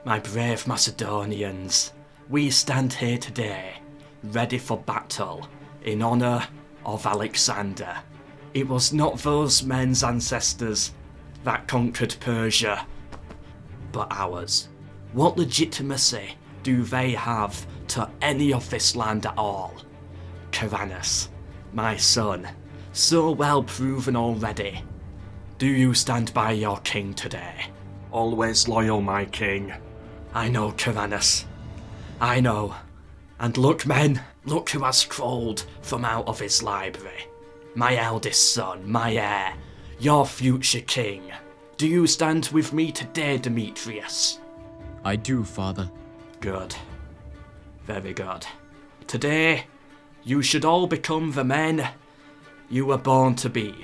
My brave Macedonians, we stand here today, ready for battle, in honour of Alexander. It was not those men's ancestors that conquered Persia, but ours. What legitimacy do they have to any of this land at all? Caranus, my son, so well proven already. Do you stand by your king today? Always loyal, my king. I know, Caranus. I know. And look, men, look who has crawled from out of his library. My eldest son, my heir, your future king. Do you stand with me today, Demetrius? I do, father. Good. Very good. Today, you should all become the men you were born to be.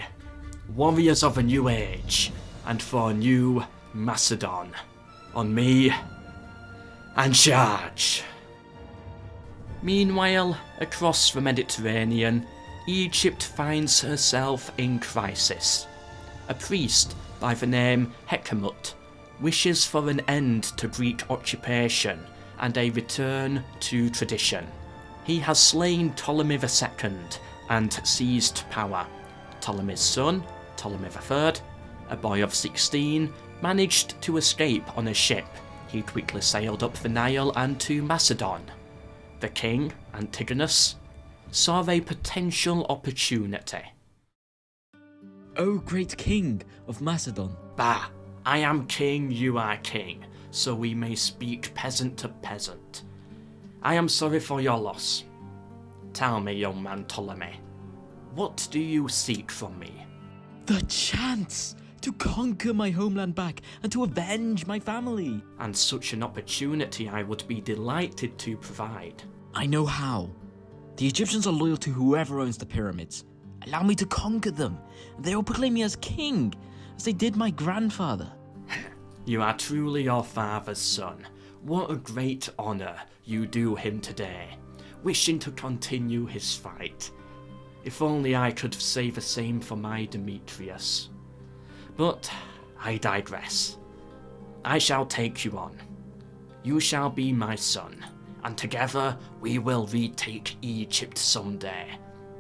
Warriors of a new age, and for a new Macedon. On me, and charge. Meanwhile, across the Mediterranean, Egypt finds herself in crisis. A priest by the name Hekemut wishes for an end to Greek occupation and a return to tradition. He has slain Ptolemy II and seized power. Ptolemy's son, Ptolemy III, a boy of 16, managed to escape on a ship. He quickly sailed up the Nile and to Macedon. The king, Antigonus, saw a potential opportunity. O great king of Macedon. Bah, I am king, you are king, so we may speak peasant to peasant. I am sorry for your loss. Tell me, young man Ptolemy, what do you seek from me? The chance to conquer my homeland back and to avenge my family. And such an opportunity I would be delighted to provide. I know how. The Egyptians are loyal to whoever owns the pyramids. Allow me to conquer them, and they will proclaim me as king, as they did my grandfather. You are truly your father's son. What a great honour you do him today, wishing to continue his fight. If only I could say the same for my Demetrius. But I digress. I shall take you on. You shall be my son, and together we will retake Egypt someday.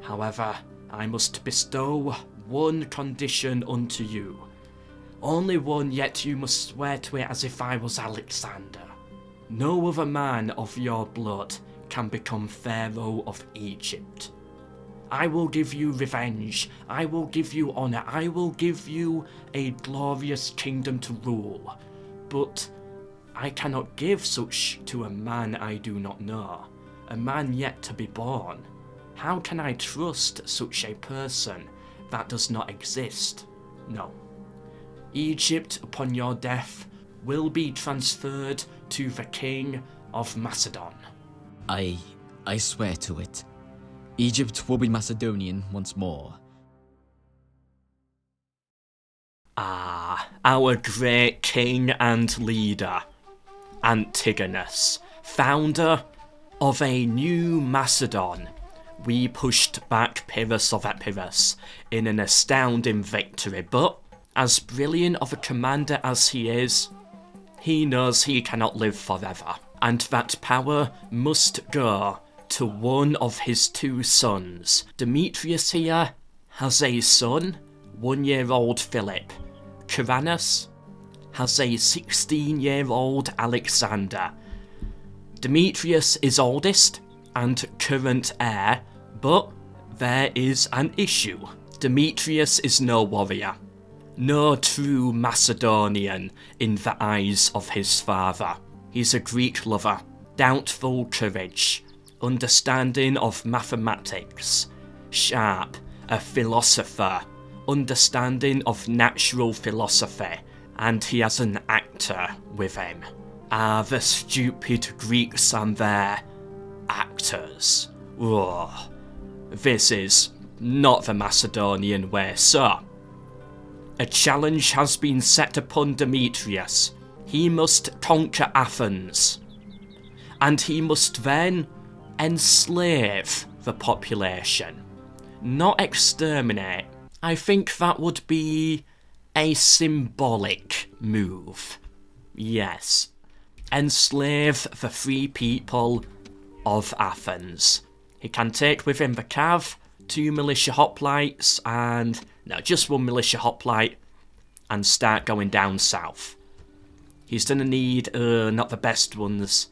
However, I must bestow one condition unto you. Only one, yet you must swear to it as if I was Alexander. No other man of your blood can become Pharaoh of Egypt. I will give you revenge, I will give you honour, I will give you a glorious kingdom to rule. But I cannot give such to a man I do not know, a man yet to be born. How can I trust such a person that does not exist? No. Egypt, upon your death, will be transferred to the king of Macedon. I swear to it. Egypt will be Macedonian once more. Ah, our great king and leader, Antigonus, founder of a new Macedon. We pushed back Pyrrhus of Epirus in an astounding victory, but as brilliant of a commander as he is, he knows he cannot live forever, and that power must go to one of his two sons. Demetrius here has a son, 1-year-old Philip. Caranus has a 16-year-old Alexander. Demetrius is oldest and current heir, but there is an issue. Demetrius is no warrior, no true Macedonian in the eyes of his father. He's a Greek lover, doubtful courage, understanding of mathematics, sharp, a philosopher, understanding of natural philosophy, and he has an actor with him. Ah, the stupid Greeks and their actors. Oh, this is not the Macedonian way, so a challenge has been set upon Demetrius. He must conquer Athens, and he must then enslave the population, not exterminate. I think that would be a symbolic move. Yes, enslave the free people of Athens. He can take with him the cav, 2 militia hoplites, and no, just 1 militia hoplite, and start going down south. He's gonna need, not the best ones,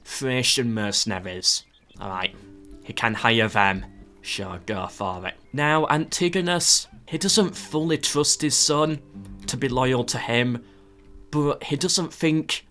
Thracian mercenaries. Alright, he can hire them. Sure, go for it. Now, Antigonus, he doesn't fully trust his son to be loyal to him, but he doesn't think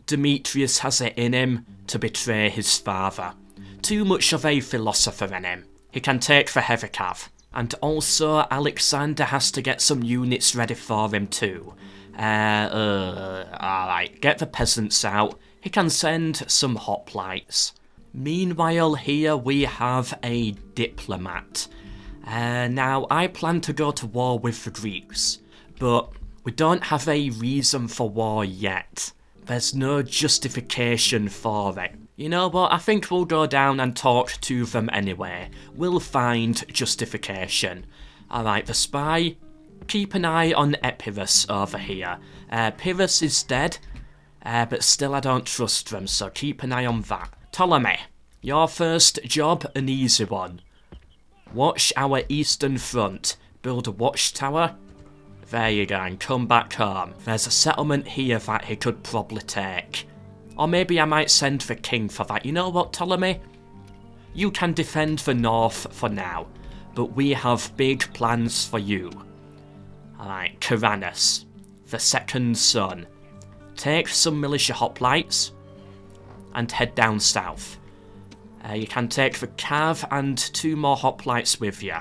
Demetrius has it in him to betray his father. Too much of a philosopher in him. He can take the heavy cav. And also, Alexander has to get some units ready for him too. Alright, get the peasants out. He can send some hoplites. Meanwhile, here we have a diplomat. Now, I plan to go to war with the Greeks, but we don't have a reason for war yet. There's no justification for it. You know what, I think we'll go down and talk to them anyway. We'll find justification. Alright, the spy, keep an eye on Epirus over here. Pyrrhus is dead, but still I don't trust them, so keep an eye on that. Ptolemy, your first job, an easy one. Watch our eastern front. Build a watchtower. There you go, and come back home. There's a settlement here that he could probably take. Or maybe I might send the king for that. You know what, Ptolemy? You can defend the north for now, but we have big plans for you. Alright, Caranus, the second son. Take some militia hoplites and head down south. You can take the cav and 2 more hoplites with you.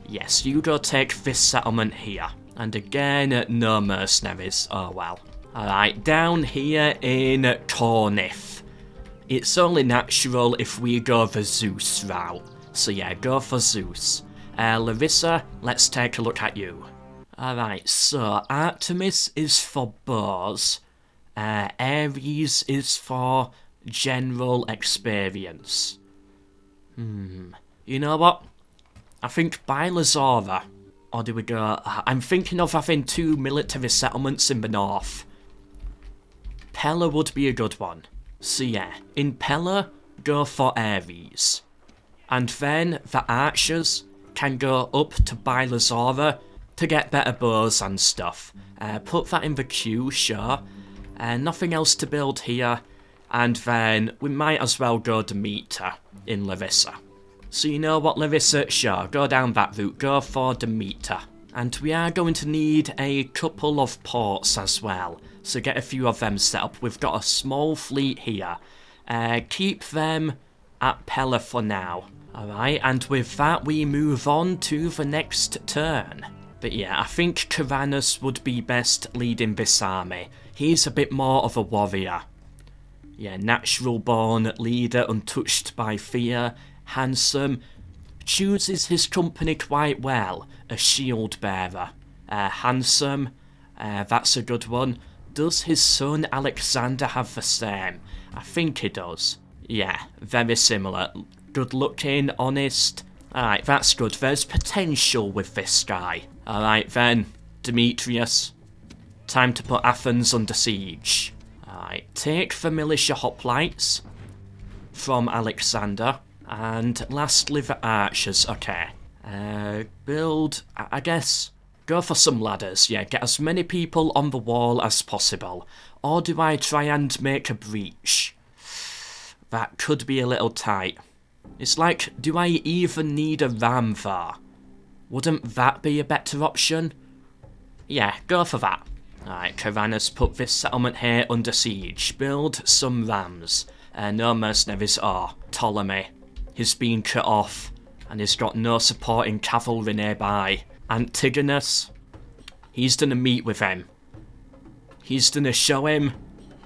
Yes, you go take this settlement here. And again, no mercenaries. Oh well. Alright, down here in Corinth. It's only natural if we go the Zeus route. So yeah, go for Zeus. Larissa, let's take a look at you. Alright, so Artemis is for bows. Ares is for general experience. You know what? I think Bylazora. Or do we go... I'm thinking of having 2 military settlements in the north. Pella would be a good one. So yeah, in Pella, go for Ares. And then the archers can go up to Bylazora to get better bows and stuff. Put that in the queue, sure. Nothing else to build here. And then we might as well go Demeter in Larissa. So you know what, Larissa? Sure, go down that route. Go for Demeter. And we are going to need a couple of ports as well. So get a few of them set up. We've got a small fleet here. Keep them at Pella for now. Alright, and with that we move on to the next turn. But yeah, I think Caranus would be best leading this army. He's a bit more of a warrior. Yeah, natural born leader, untouched by fear, handsome, chooses his company quite well, a shield bearer. Handsome, that's a good one. Does his son Alexander have the same? I think he does. Yeah, very similar. Good looking, honest. Alright, that's good. There's potential with this guy. Alright then, Demetrius. Time to put Athens under siege. Alright, take the militia hoplites from Alexander. And lastly the archers, okay. Build, I guess, go for some ladders, yeah, get as many people on the wall as possible. Or do I try and make a breach? That could be a little tight. It's like, do I even need a ram there? Wouldn't that be a better option? Yeah, go for that. Alright, Caranus, put this settlement here under siege. Build some rams. No mercenaries or Ptolemy. He's been cut off, and he's got no supporting cavalry nearby. Antigonus, he's gonna meet with him. He's gonna show him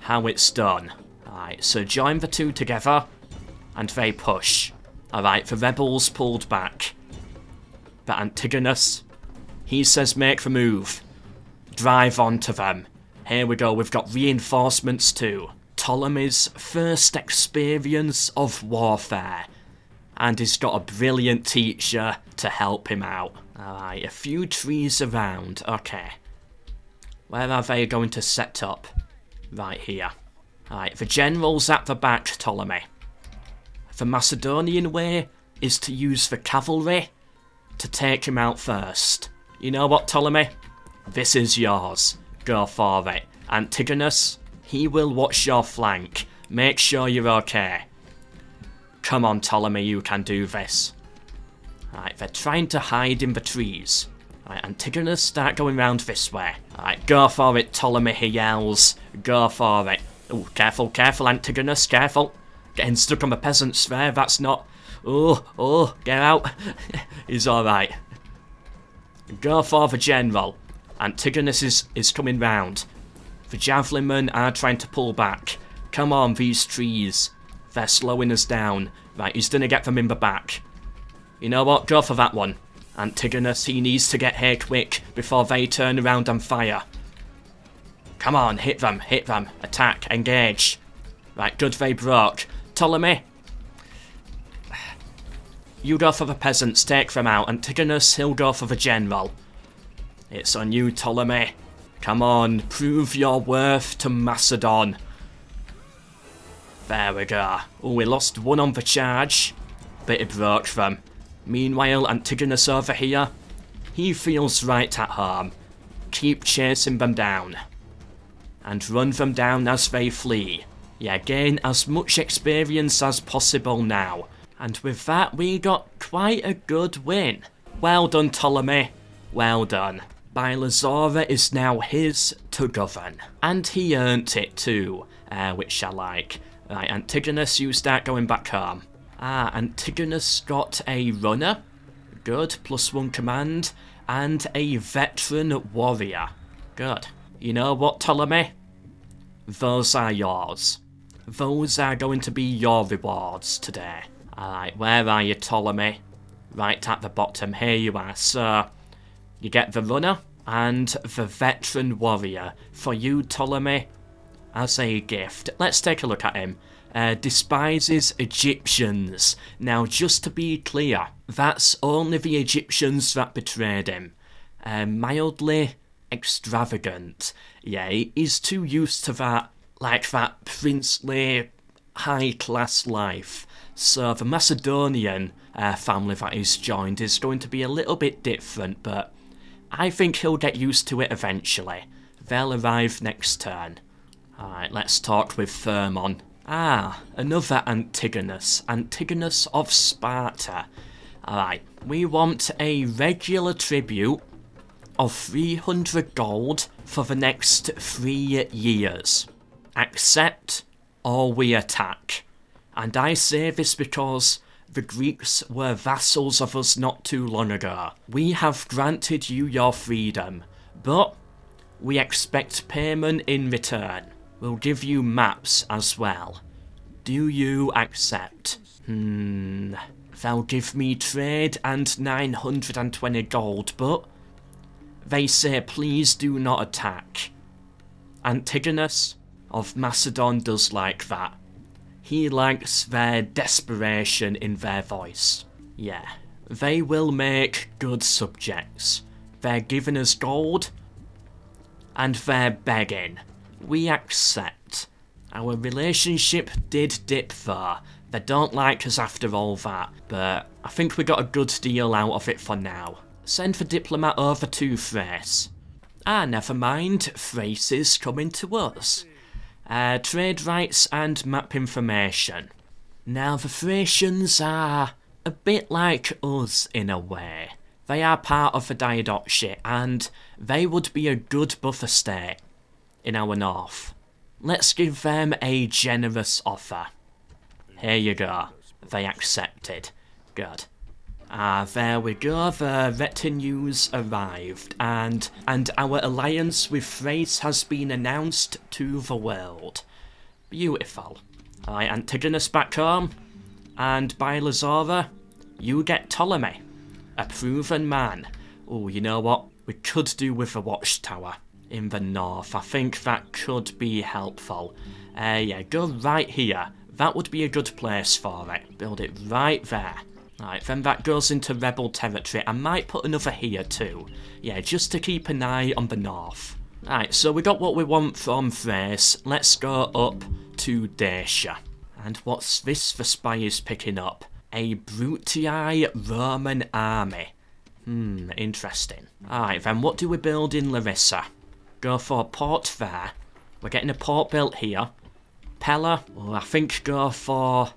how it's done. Alright, so join the two together, and they push. Alright, the rebels pulled back. But Antigonus, he says make the move. Drive onto them. Here we go, we've got reinforcements too. Ptolemy's first experience of warfare. And he's got a brilliant teacher to help him out. Alright, a few trees around. Okay. Where are they going to set up? Right here. Alright, the general's at the back, Ptolemy. The Macedonian way is to use the cavalry to take him out first. You know what, Ptolemy? This is yours. Go for it. Antigonus, he will watch your flank. Make sure you're okay. Come on, Ptolemy, you can do this. Alright, they're trying to hide in the trees. Alright, Antigonus, start going round this way. Alright, go for it, Ptolemy, he yells. Go for it. Oh, careful, careful, Antigonus, careful. Getting stuck on the peasants there, that's not... Oh, get out. He's alright. Go for the general. Antigonus is coming round. The javelin men are trying to pull back. Come on, these trees. They're slowing us down. Right, he's gonna get them in the back. You know what, go for that one. Antigonus, he needs to get here quick before they turn around and fire. Come on, hit them, attack, engage. Right, good, they broke. Ptolemy, you go for the peasants, take them out. Antigonus, he'll go for the general. It's on you, Ptolemy. Come on, prove your worth to Macedon. There we go. Oh, we lost one on the charge, but it broke them. Meanwhile, Antigonus over here, he feels right at home. Keep chasing them down. And run them down as they flee. Yeah, gain as much experience as possible now. And with that, we got quite a good win. Well done, Ptolemy. Well done. Bylazora is now his to govern. And he earned it too, which I like. Right, Antigonus, you start going back home. Antigonus got a runner. Good, +1 command. And a veteran warrior. Good. You know what, Ptolemy? Those are yours. Those are going to be your rewards today. Alright, where are you, Ptolemy? Right at the bottom, here you are. So, you get the runner and the veteran warrior for you, Ptolemy, as a gift. Let's take a look at him. Despises Egyptians. Now, just to be clear, that's only the Egyptians that betrayed him. Mildly extravagant. Yeah, he's too used to that, like that princely, high-class life. So the Macedonian family that he's joined is going to be a little bit different, but I think he'll get used to it eventually. They'll arrive next turn. Alright, let's talk with Thermon. Another Antigonus. Antigonus of Sparta. Alright, we want a regular tribute of 300 gold for the next 3 years. Accept or we attack. And I say this because the Greeks were vassals of us not too long ago. We have granted you your freedom, but we expect payment in return. We'll give you maps as well. Do you accept? They'll give me trade and 920 gold, but they say please do not attack. Antigonus of Macedon does like that. He likes their desperation in their voice. Yeah, they will make good subjects. They're giving us gold, and they're begging. We accept. Our relationship did dip though. They don't like us after all that, but I think we got a good deal out of it for now. Send the diplomat over to Thrace. Never mind, Thrace is coming to us. Trade rights and map information. Now the Thracians are a bit like us in a way. They are part of the Diadochi and they would be a good buffer state in our north. Let's give them a generous offer. Here you go. They accepted. Good. There we go, the retinues arrived, and our alliance with Thrace has been announced to the world. Beautiful. Alright, Antigonus back home, and Bylazora, you get Ptolemy, a proven man. Oh, you know what? We could do with a watchtower in the north. I think that could be helpful. Yeah, go right here. That would be a good place for it. Build it right there. Right, then that goes into rebel territory. I might put another here too. Yeah, just to keep an eye on the north. Right, so we got what we want from Thrace. Let's go up to Dacia. And what's this the spy is picking up? A Brutii Roman army. Interesting. Alright then, what do we build in Larissa? Go for a port there. We're getting a port built here. Pella, I think go for...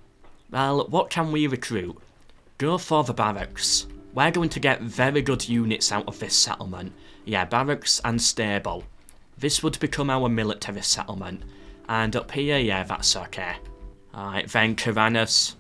Well, what can we recruit? Go for the barracks. We're going to get very good units out of this settlement. Yeah, barracks and stable. This would become our military settlement. And up here, yeah, that's okay. Alright then, Karanas.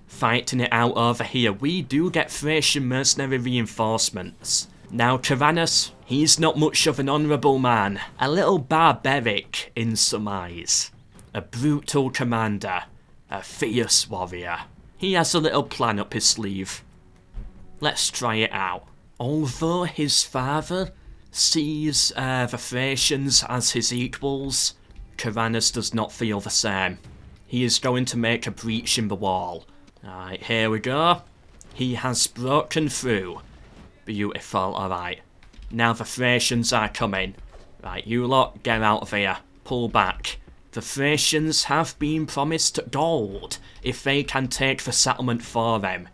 Fighting it out over here. We do get Thracian mercenary reinforcements. Now, Karanas, he's not much of an honourable man. A little barbaric in some eyes. A brutal commander. A fierce warrior. He has a little plan up his sleeve. Let's try it out. Although his father sees the Thracians as his equals, Karanas does not feel the same. He is going to make a breach in the wall. Alright, here we go. He has broken through. Beautiful, alright. Now the Thracians are coming. Right, you lot, get out of here. Pull back. The Thracians have been promised gold if they can take the settlement for them.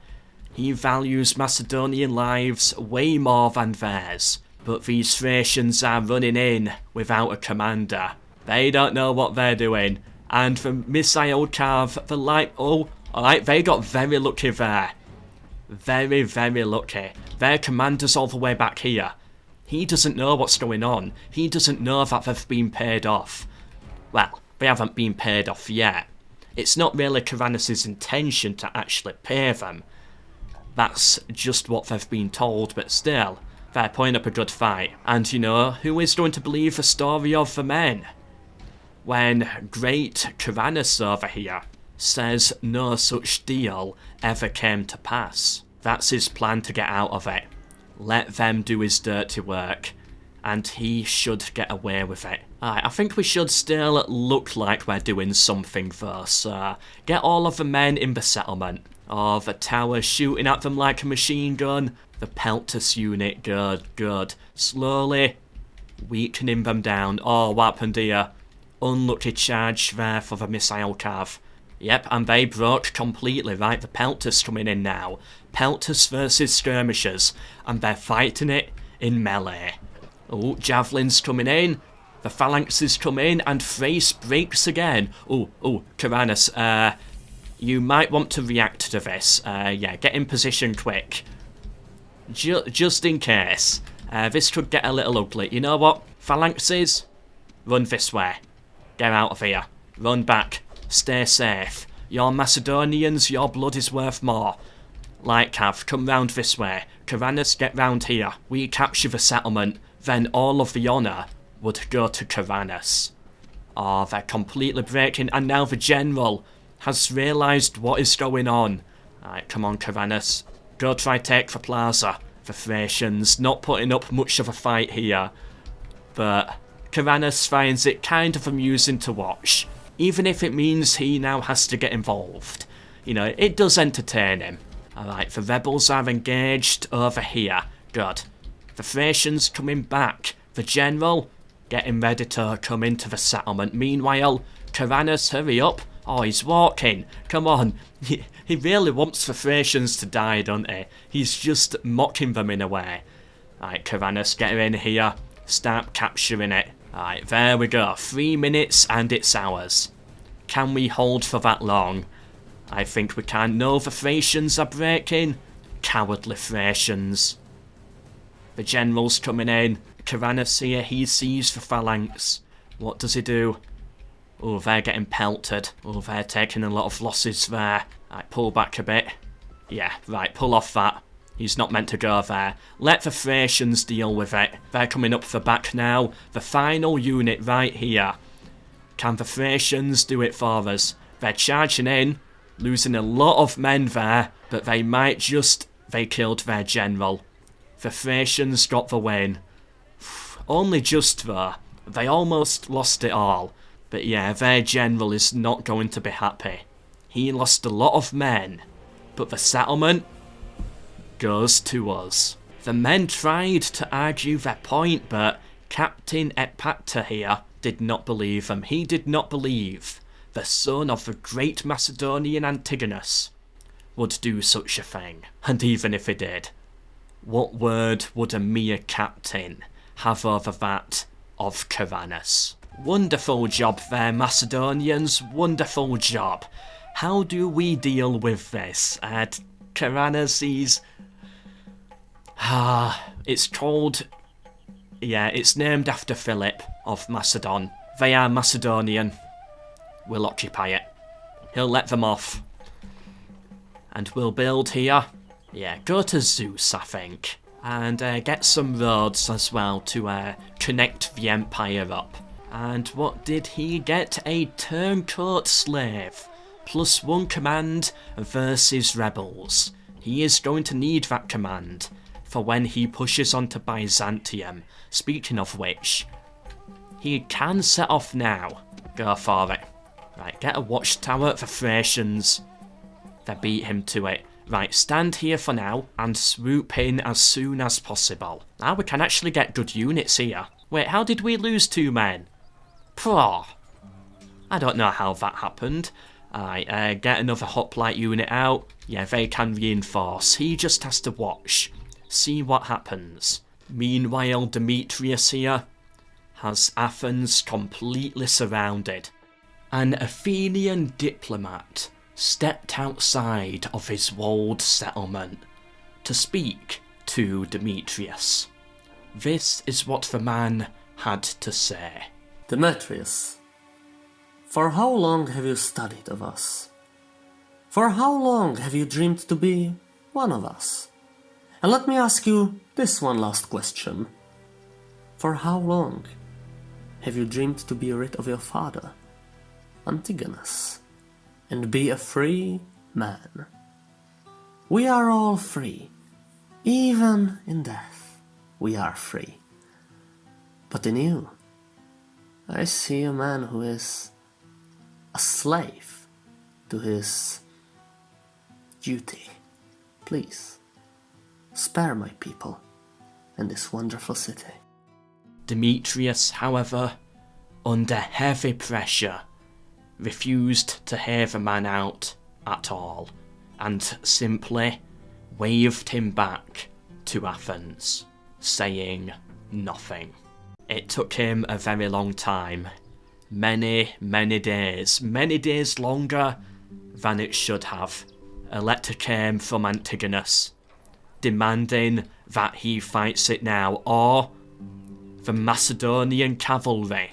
He values Macedonian lives way more than theirs. But these Thracians are running in without a commander. They don't know what they're doing. And the missile carve, the light... Oh, alright, they got very lucky there. Very, very lucky. Their commander's all the way back here. He doesn't know what's going on. He doesn't know that they've been paid off. Well, they haven't been paid off yet. It's not really Karanas' intention to actually pay them. That's just what they've been told, but still, they're putting up a good fight. And you know, who is going to believe the story of the men? When Great Karanas over here says no such deal ever came to pass. That's his plan to get out of it. Let them do his dirty work, and he should get away with it. I think we should still look like we're doing something though, so get all of the men in the settlement. Oh, the tower shooting at them like a machine gun. The Peltus unit, good. Slowly weakening them down. Oh, what happened here? Unlucky charge there for the missile carve. Yep, and they broke completely, right? The Peltus coming in now. Peltus versus skirmishers, and they're fighting it in melee. Oh, javelins coming in. The phalanxes come in, and Thrace breaks again. Oh, Karanas, you might want to react to this. Yeah, get in position quick. Just in case. This could get a little ugly. You know what? Phalanxes, run this way. Get out of here. Run back. Stay safe. You're Macedonians, your blood is worth more. Lightcav, come round this way. Karanas, get round here. We capture the settlement, then all of the honour would go to Karanas. Oh, they're completely breaking, and now the general has realised what is going on. Alright, come on, Karanas. Go try take the plaza. The Thracians not putting up much of a fight here. But Karanas finds it kind of amusing to watch. Even if it means he now has to get involved. You know, it does entertain him. Alright, the rebels are engaged over here. Good. The Thracians coming back. The general getting ready to come into the settlement. Meanwhile, Karanas, hurry up. Oh, he's walking. Come on. He really wants the Thracians to die, doesn't he? He's just mocking them in a way. Alright, Karanas, get in here. Start capturing it. Alright, there we go. 3 minutes and it's ours. Can we hold for that long? I think we can. No, the Thracians are breaking. Cowardly Thracians. The general's coming in. Karanas here, he sees the phalanx. What does he do? Oh, they're getting pelted. Oh, they're taking a lot of losses there. Right, pull back a bit. Yeah, right, pull off that. He's not meant to go there. Let the Thracians deal with it. They're coming up the back now. The final unit right here. Can the Thracians do it for us? They're charging in. Losing a lot of men there. But they might just... They killed their general. The Thracians got the win. Only just though. They almost lost it all. But yeah, their general is not going to be happy. He lost a lot of men. But the settlement goes to us. The men tried to argue their point, but Captain Epacta here did not believe him. He did not believe the son of the great Macedonian Antigonus would do such a thing. And even if he did, what word would a mere captain have over that of Caranus? Wonderful job there, Macedonians. Wonderful job. How do we deal with this? Caranus, he's... it's called... Yeah, it's named after Philip of Macedon. They are Macedonian. We'll occupy it. He'll let them off. And we'll build here. Yeah, go to Zeus, I think. And get some roads as well to connect the Empire up. And what did he get? A turncoat slave. +1 command versus rebels. He is going to need that command for when he pushes onto Byzantium. Speaking of which, he can set off now. Go for it. Right, get a watchtower for Thracians. They beat him to it. Right, stand here for now and swoop in as soon as possible. Now we can actually get good units here. Wait, how did we lose 2 men? Pro. I don't know how that happened. Alright, get another hoplite unit out. Yeah, they can reinforce. He just has to watch. See what happens. Meanwhile, Demetrius here has Athens completely surrounded. An Athenian diplomat stepped outside of his walled settlement to speak to Demetrius. This is what the man had to say. Demetrius, for how long have you studied of us? For how long have you dreamed to be one of us? And let me ask you this one last question. For how long have you dreamed to be rid of your father, Antigonus, and be a free man? We are all free. Even in death, we are free. But in you, I see a man who is a slave to his duty. Please, spare my people and this wonderful city. Demetrius, however, under heavy pressure, refused to hear the man out at all, and simply waved him back to Athens, saying nothing. It took him a very long time. Many days longer than it should have. A letter came from Antigonus, demanding that he fights it now, or the Macedonian cavalry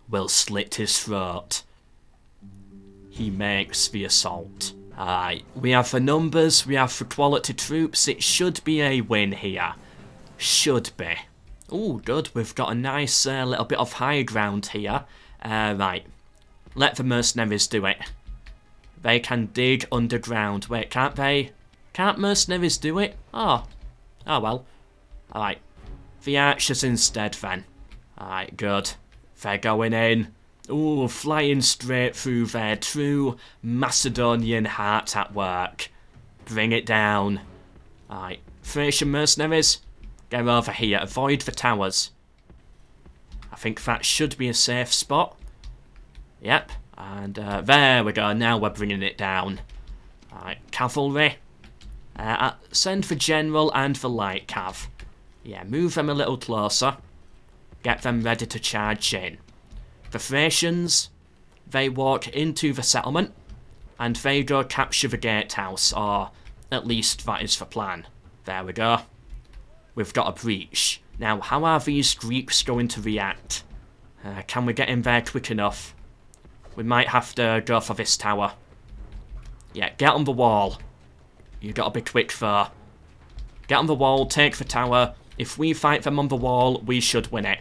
will slit his throat. He makes the assault. Alright, we have the numbers, we have the quality troops, it should be a win here. Should be. Oh, good, we've got a nice little bit of high ground here. Right, let the mercenaries do it. They can dig underground. Wait, can't they? Can't mercenaries do it? Oh well. Alright, the archers instead then. Alright, good. They're going in. Ooh, flying straight through there. True Macedonian heart at work. Bring it down. Alright, Thracian mercenaries, get over here. Avoid the towers. I think that should be a safe spot. Yep, and there we go. Now we're bringing it down. Alright, cavalry. Send for general and for light cav. Yeah, move them a little closer. Get them ready to charge in. The Thracians, they walk into the settlement, and they go capture the gatehouse, or at least that is the plan. There we go. We've got a breach. Now, how are these Greeks going to react? Can we get in there quick enough? We might have to go for this tower. Yeah, get on the wall. You gotta be quick though. Get on the wall, take the tower. If we fight them on the wall, we should win it.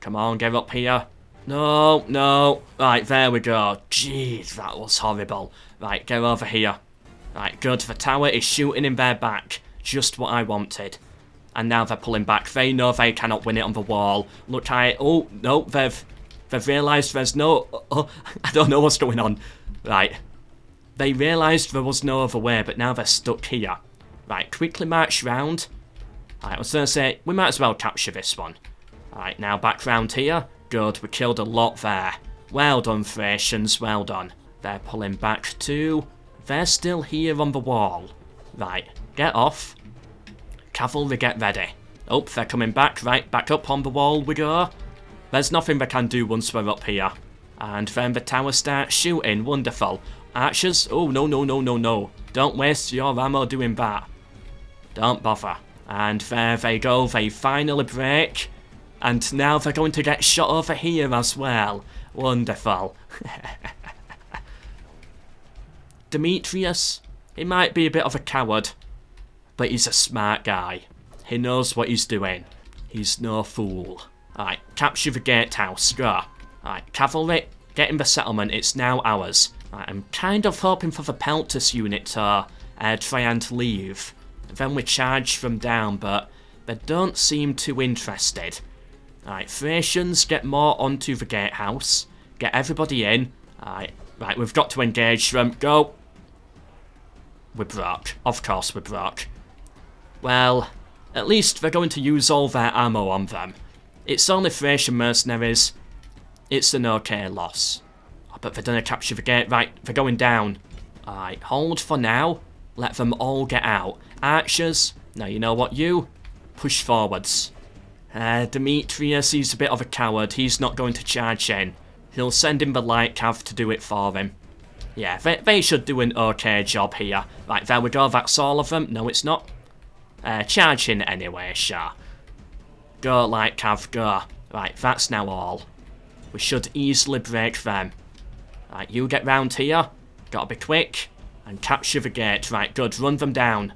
Come on, get up here. No. Right, there we go. Jeez, that was horrible. Right, get over here. Right, good. The tower is shooting in their back. Just what I wanted. And now they're pulling back. They know they cannot win it on the wall. Look, oh, no, they've realised there's no... Oh, I don't know what's going on. Right. They realised there was no other way, but now they're stuck here. Right, quickly march round. Right, I was going to say, we might as well capture this one. Alright, now back round here. Good, we killed a lot there. Well done, Thracians, well done. They're pulling back too. They're still here on the wall. Right, get off. Cavalry, get ready. Oh, they're coming back. Right, back up on the wall we go. There's nothing they can do once we're up here. And then the tower starts shooting. Wonderful. Archers? Oh, no, no, no, no, no. Don't waste your ammo doing that. Don't bother. And there they go. They finally break. And now they're going to get shot over here as well. Wonderful. Demetrius, he might be a bit of a coward, but he's a smart guy. He knows what he's doing. He's no fool. Alright, capture the gatehouse, go. Alright, cavalry, get in the settlement, it's now ours. Alright, I'm kind of hoping for the Peltus unit to try and leave. Then we charge them down, but they don't seem too interested. Alright, Thracians, get more onto the gatehouse. Get everybody in. Alright, right, we've got to engage them. Go! We broke. Of course we broke. Well, at least they're going to use all their ammo on them. It's only Thracian mercenaries. It's an okay loss. Oh, but they're gonna capture the gate. Right, they're going down. Alright, hold for now. Let them all get out. Archers, now you know what you? Push forwards. Demetrius, he's a bit of a coward. He's not going to charge in. He'll send in the light cav to do it for him. Yeah, they should do an okay job here. Right, there we go. That's all of them. No, it's not. Charge in anyway, sure. Go, light cav, go. Right, that's now all. We should easily break them. Right, you get round here. Gotta be quick. And capture the gate. Right, good. Run them down.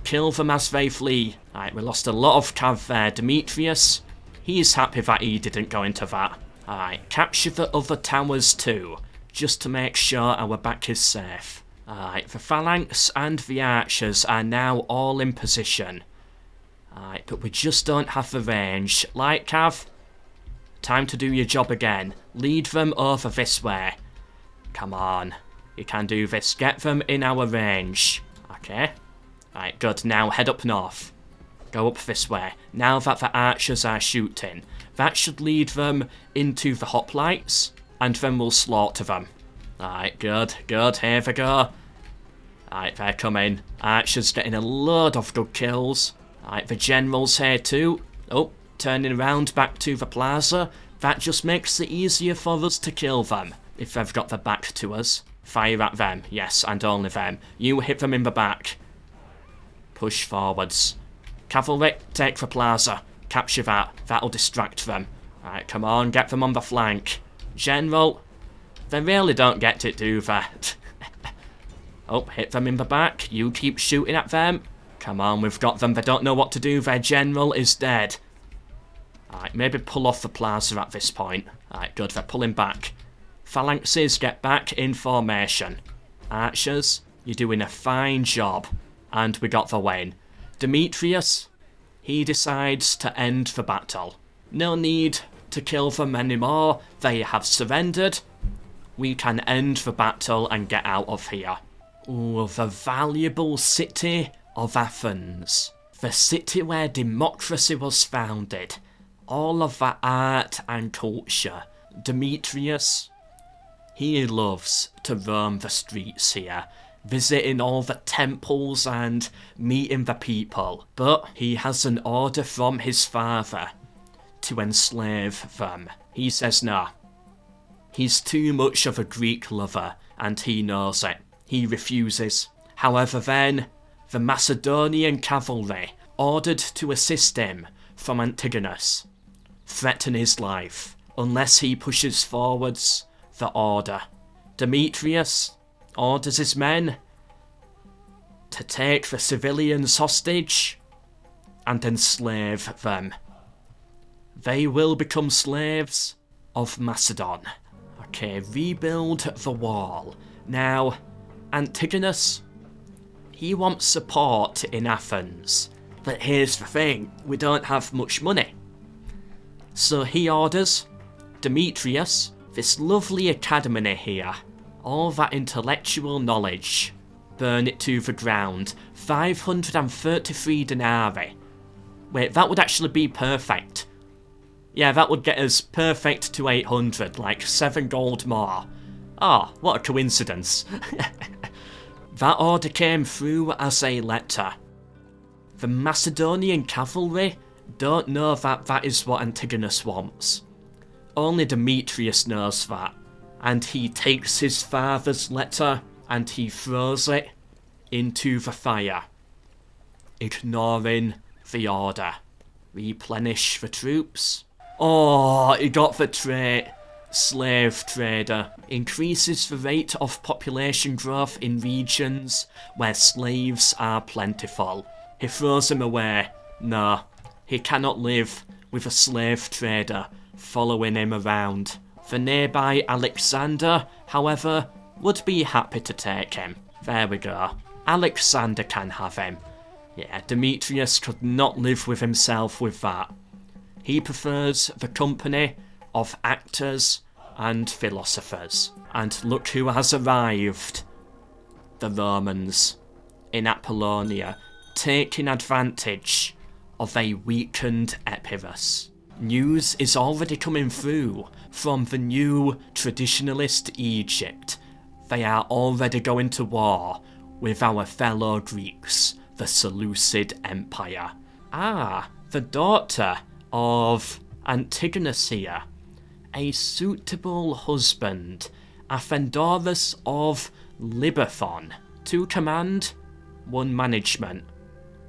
Kill them as they flee. Right, we lost a lot of cav there. Demetrius, he's happy that he didn't go into that. Alright, capture the other towers too, just to make sure our back is safe. Alright, the phalanx and the archers are now all in position. Alright, but we just don't have the range. Light cav, time to do your job again. Lead them over this way. Come on, you can do this. Get them in our range. Okay. Alright, good. Now head up north. Go up this way. Now that the archers are shooting, that should lead them into the hoplites, and then we'll slaughter them. Alright, good, good. Here we go. Alright, they're coming. Archers getting a load of good kills. Alright, the general's here too. Oh, turning around back to the plaza. That just makes it easier for us to kill them, if they've got their back to us. Fire at them, yes, and only them. You hit them in the back. Push forwards. Cavalry, take the plaza. Capture that. That'll distract them. Alright, come on, get them on the flank. General, they really don't get it, do they? Oh, hit them in the back. You keep shooting at them. Come on, we've got them. They don't know what to do. Their general is dead. Alright, maybe pull off the plaza at this point. Alright, good. They're pulling back. Phalanxes, get back in formation. Archers, you're doing a fine job. And we got the win. Demetrius, he decides to end the battle. No need to kill them anymore. They have surrendered. We can end the battle and get out of here. Ooh, the valuable city of Athens. The city where democracy was founded. All of the art and culture. Demetrius, he loves to roam the streets here, visiting all the temples and meeting the people. But he has an order from his father to enslave them. He says no. He's too much of a Greek lover, and he knows it. He refuses. However then, the Macedonian cavalry, ordered to assist him from Antigonus, threaten his life unless he pushes forwards the order. Demetrius orders his men to take the civilians hostage and enslave them. They will become slaves of Macedon. Okay, rebuild the wall. Now, Antigonus, he wants support in Athens. But here's the thing, we don't have much money. So he orders Demetrius, this lovely academy here, all that intellectual knowledge, burn it to the ground. 533 denarii. Wait, that would actually be perfect. Yeah, that would get us perfect to 800, like 7 gold more. Ah, what a coincidence. That order came through as a letter. The Macedonian cavalry don't know that that is what Antigonus wants. Only Demetrius knows that, and he takes his father's letter and he throws it into the fire, ignoring the order. Replenish the troops. Oh, he got the trait. Slave trader. Increases the rate of population growth in regions where slaves are plentiful. He throws him away. No, he cannot live with a slave trader following him around. The nearby Alexander, however, would be happy to take him. There we go. Alexander can have him. Yeah, Demetrius could not live with himself with that. He prefers the company of actors and philosophers. And look who has arrived. The Romans in Apollonia, taking advantage of a weakened Epirus. News is already coming through from the new traditionalist Egypt. They are already going to war with our fellow Greeks, the Seleucid Empire. Ah, the daughter of Antigonus here. A suitable husband, Athenodorus of Libathon. 2 command, 1 management.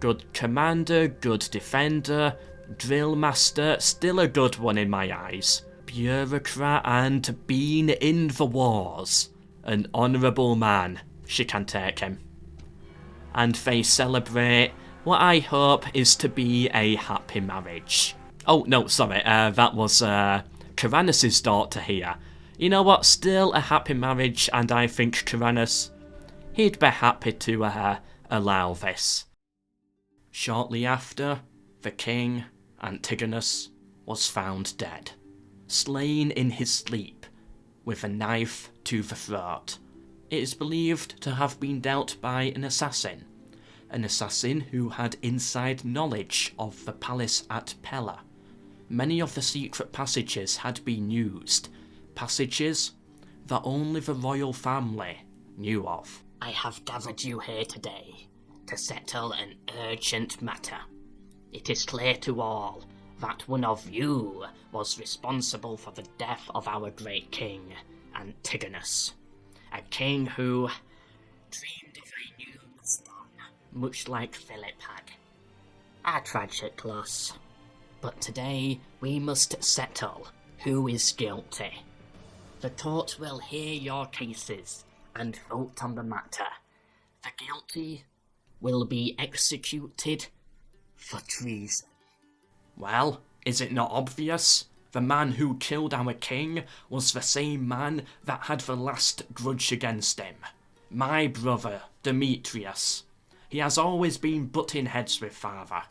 Good commander, good defender, drill master, still a good one in my eyes. Bureaucrat and been in the wars. An honourable man. She can take him. And they celebrate what I hope is to be a happy marriage. Oh, no, sorry, that was Caranus' daughter here. You know what, still a happy marriage, and I think Caranus, he'd be happy to allow this. Shortly after, the king, Antigonus, was found dead, slain in his sleep, with a knife to the throat. It is believed to have been dealt by an assassin who had inside knowledge of the palace at Pella. Many of the secret passages had been used, passages that only the royal family knew of. I have gathered you here today to settle an urgent matter. It is clear to all that one of you was responsible for the death of our great king, Antigonus. A king who dreamed of a new Macedon, much like Philip had. A tragic loss. But today we must settle who is guilty. The court will hear your cases and vote on the matter. The guilty will be executed for treason. Well, is it not obvious? The man who killed our king was the same man that had the last grudge against him. My brother, Demetrius. He has always been butting heads with father.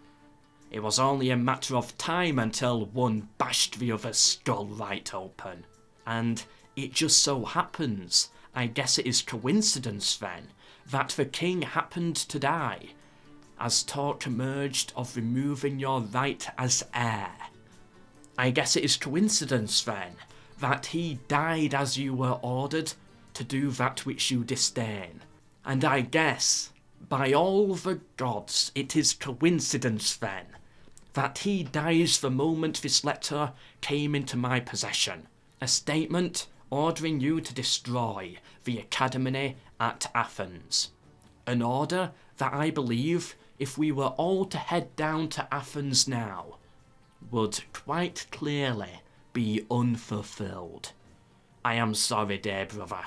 It was only a matter of time until one bashed the other's skull right open. And it just so happens, I guess it is coincidence then, that the king happened to die, as talk emerged of removing your right as heir. I guess it is coincidence then, that he died as you were ordered to do that which you disdain. And I guess, by all the gods, it is coincidence then, that he dies the moment this letter came into my possession. A statement ordering you to destroy the academy at Athens. An order that I believe, if we were all to head down to Athens now, would quite clearly be unfulfilled. I am sorry, dear brother,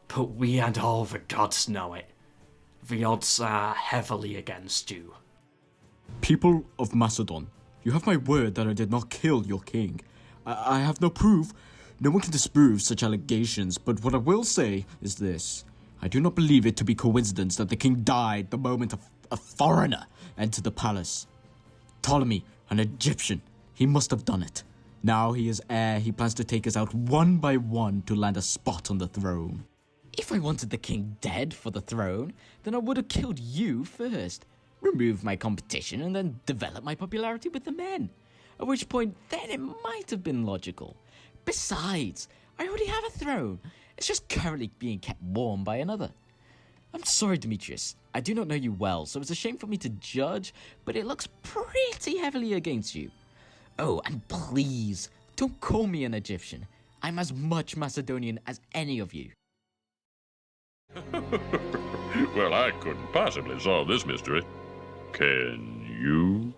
but we and all the gods know it. The odds are heavily against you. People of Macedon, you have my word that I did not kill your king. I have no proof. No one can disprove such allegations, but what I will say is this. I do not believe it to be coincidence that the king died the moment a foreigner entered the palace. Ptolemy, an Egyptian, he must have done it. Now he is heir, he plans to take us out one by one to land a spot on the throne. If I wanted the king dead for the throne, then I would have killed you first, removed my competition, and then developed my popularity with the men. at which point then it might have been logical. Besides, I already have a throne. It's just currently being kept warm by another. I'm sorry, Demetrius. I do not know you well, so it's a shame for me to judge, but it looks pretty heavily against you. Oh, and please, don't call me an Egyptian. I'm as much Macedonian as any of you. Well, I couldn't possibly solve this mystery. Can you?